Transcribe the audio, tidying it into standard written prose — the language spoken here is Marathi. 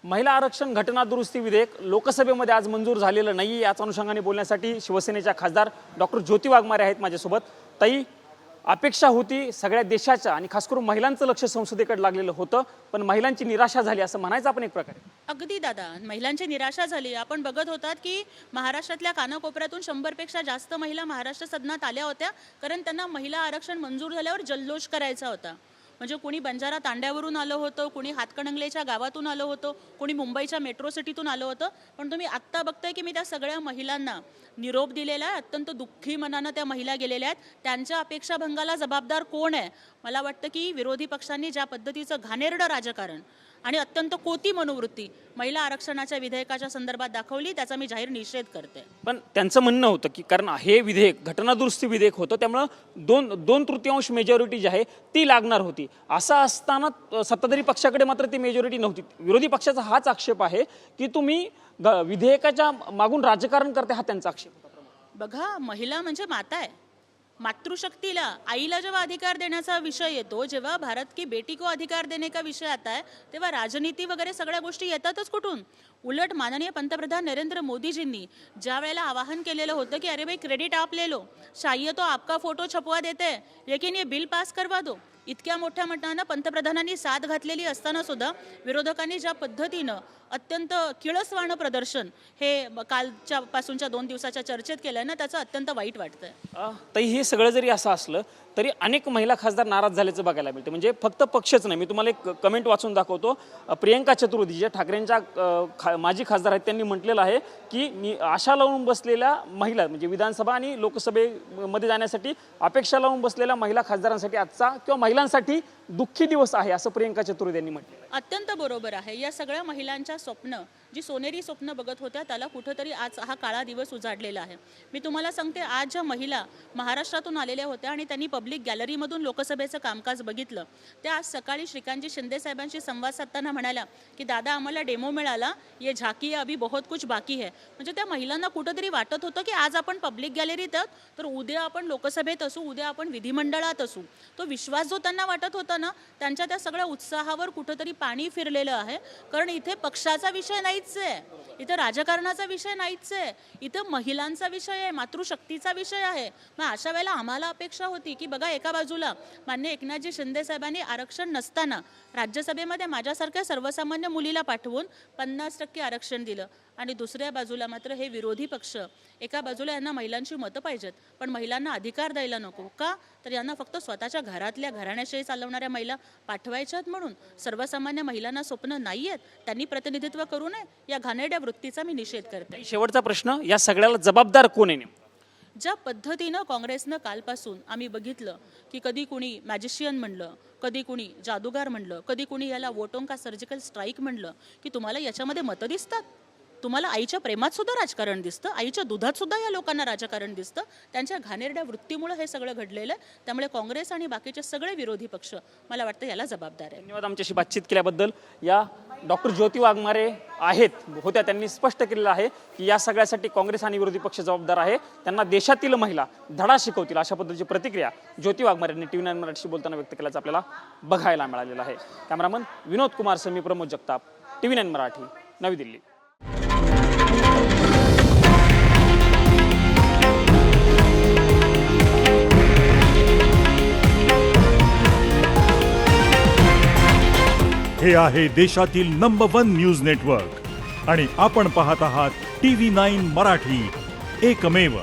महिला आरक्षण घटना दुरुस्ती विधेयक लोकसभेमध्ये आज मंजूर झालेलं नाही। याच अनुषंगाने बोलण्यासाठी शिवसेनेच्या खासदार डॉक्टर ज्योती वाघमारे आहेत माझ्यासोबत। ताई, अपेक्षा होती सगळ्या देशाच्या आणि खास करून महिलांचं लक्ष संसदेकडे लागलेलं होतं, पण महिलांची निराशा झाली असं म्हणायचं आपण एक प्रकारे। अगदी दादा, महिलांची निराशा झाली। आपण बघत होतात की महाराष्ट्रातल्या कानाकोपऱ्यातून 100 पेक्षा जास्त महिला महाराष्ट्र सदनात आल्या होत्या, कारण त्यांना महिला आरक्षण मंजूर झाल्यावर जल्लोष करायचा होता। म्हणजे कोणी बंजारा तांड्यावरून आलं होतं, कोणी हातकणंगलेच्या गावातून आलं होतं, कोणी मुंबईच्या मेट्रो सिटीतून आलं होतं। पण तुम्ही आत्ता बघताय की मी त्या सगळ्या महिलांना निरोप दिलेला आहे। अत्यंत दुःखी मनानं त्या महिला गेलेल्या आहेत। त्यांच्या अपेक्षाभंगाला जबाबदार कोण आहे? मला वाटतं की विरोधी पक्षांनी ज्या पद्धतीचं घाणेरडं राजकारण आणि अत्यंत कोती मनोवृत्ती महिला आरक्षणाच्या विधेयकाच्या संदर्भात दाखवली, त्याचा मी जाहीर निषेध करते। पण त्यांचं म्हणणं होतं की कारण हे विधेयक घटना दुरुस्ती विधेयक होतं, त्यामुळे दोन तृतीयांश मेजॉरिटी जी आहे ती लागणार होती। असं असताना सत्ताधारी पक्षाकडे मात्र ती मेजॉरिटी नव्हती। विरोधी पक्षाचा हाच आक्षेप आहे की तुम्ही विधेयकाच्या मागून राजकारण करते, हा त्यांचा आक्षेप होता। बघा, महिला म्हणजे माता आहे। मातृशक्तीला, आईला जेव्हा अधिकार देण्याचा विषय येतो, जेव्हा भारत की बेटी को अधिकार देने का विषय आता है, तेव्हा राजनीती वगैरे सगळ्या गोष्टी येतातच कुठून? उलट माननीय पंतप्रधान नरेंद्र मोदीजींनी ज्या वेळेला आवाहन केलेलं होतं की अरे भाई क्रेडिट आप ले लो, चाहिए तो आपका फोटो छपवा देते हैं, लेकिन ये बिल पास करवा दो, इतक्या मोठ्या मतानं पंतप्रधानांनी साथ घातलेली असताना सुद्धा विरोधकांनी ज्या पद्धतीनं अत्यंत किळसवाणं प्रदर्शन हे कालच्या पासूनच्या 2 दिवसाच्या चर्चेत केलंय ना, त्याचं अत्यंत वाईट वाटतंय। ताई, हे सगळं जरी असं असलं तरी अनेक महिला खासदार नाराज झाल्याचं बघायला मिळतं। म्हणजे फक्त पक्षच नाही, मी तुम्हाला एक कमेंट वाचून दाखवतो। प्रियंका चतुर्वेदी जे ठाकरेंच्या माजी खासदार आहेत, त्यांनी म्हटलेलं आहे की मी आशा लावून बसलेल्या महिला, म्हणजे विधानसभा आणि लोकसभेमध्ये जाण्यासाठी अपेक्षा लावून बसलेल्या महिला खासदारांसाठी आजचा किंवा महिलांसाठी दुःखी दिवस आहे, असं प्रियंका चतुर्वेदी यांनी म्हटलं। अत्यंत बरोबर आहे। या सगळ्या महिलांच्या स्वप्न, जी सोनेरी स्वप्न बघत होत्या, त्याला कुठंतरी आज हा काळा दिवस उजाडलेला आहे। मी तुम्हाला सांगते, आज ज्या महिला महाराष्ट्रातून आलेल्या होत्या आणि त्यांनी पब्लिक गॅलरीमधून लोकसभेचं कामकाज बघितलं, त्या आज सकाळी श्रीकांतजी शिंदे साहेबांशी संवाद साधताना म्हणाल्या की दादा, आम्हाला डेमो मिळाला, ये झाकी है, अभी बहुत कुछ बाकी है। म्हणजे त्या महिलांना कुठंतरी वाटत होतं की आज आपण पब्लिक गॅलरीत आहोत, तर उद्या आपण लोकसभेत असू, उद्या आपण विधिमंडळात असू। तो विश्वास जो त्यांना वाटत होता ना, त्यांच्या त्या सगळ्या उत्साहावर कुठंतरी पाणी फिरलेलं आहे। कारण इथे पक्षाचा विषय नाहीच आहे, इथे राजकारणाचा विषय नाहीच आहे, इथे महिलांचा विषय आहे, मातृशक्तीचा विषय आहे। मग अशा वेळेला आम्हाला अपेक्षा होती की बघा, एका बाजूला माननीय एकनाथजी शिंदे साहेबांनी आरक्षण नसताना राज्यसभेमध्ये माझ्यासारख्या सर्वसामान्य मुलीला पाठवून 50% आरक्षण दिलं, आणि दुसऱ्या बाजूला मात्र हे विरोधी पक्ष, एका बाजूला यांना महिलांची मतं पाहिजेत पण महिलांना अधिकार द्यायला नको का, तर यांना फक्त स्वतःच्या घरातल्या घराण्याशाही चालवणाऱ्या महिला पाठवायच्यात, म्हणून सर्वसामान्य महिलांना स्वप्न नाही आहेत, त्यांनी प्रतिनिधित्व करू नये, या घाणेरड्या वृत्तीचा मी निषेध करते। शेवटचा प्रश्न, या सगळ्याला जबाबदार कोण आहे? ज्या पद्धतीनं काँग्रेसनं कालपासून आम्ही बघितलं की कधी कुणी मॅजिशियन म्हणलं, कधी कुणी जादूगार म्हणलं, कधी कुणी याला वोटों का सर्जिकल स्ट्राईक म्हणलं, की तुम्हाला याच्यामध्ये मतं दिसतात? तुम्हाला आईच्या प्रेमात सुद्धा राजकारण दिसतं, आईच्या दुधात सुद्धा या लोकांना राजकारण दिसतं। त्यांच्या घाणेरड्या वृत्तीमुळे हे सगळं घडलेलं आहे। त्यामुळे काँग्रेस आणि बाकीचे सगळे विरोधी पक्ष, मला वाटतं, याला जबाबदार आहे। धन्यवाद आमच्याशी बातचीत केल्याबद्दल। या डॉक्टर ज्योती वाघमारे होत्या, त्यांनी स्पष्ट केलेलं आहे की या सगळ्यासाठी काँग्रेस आणि विरोधी पक्ष जबाबदार आहे, त्यांना देशातील महिला धडा शिकवतील, अशा पद्धतीची प्रतिक्रिया ज्योती वाघमारे यांनी TV9 मराठीशी बोलताना व्यक्त केल्याचं आपल्याला बघायला मिळालेलं आहे। कॅमेरामन विनोद कुमार सह मी प्रमोद जगताप, TV9 मराठी, नवी दिल्ली। हे आहे देशातील नंबर 1 न्यूज नेटवर्क आणि आपण पाहत आहात TV9 मराठी, एकमेव।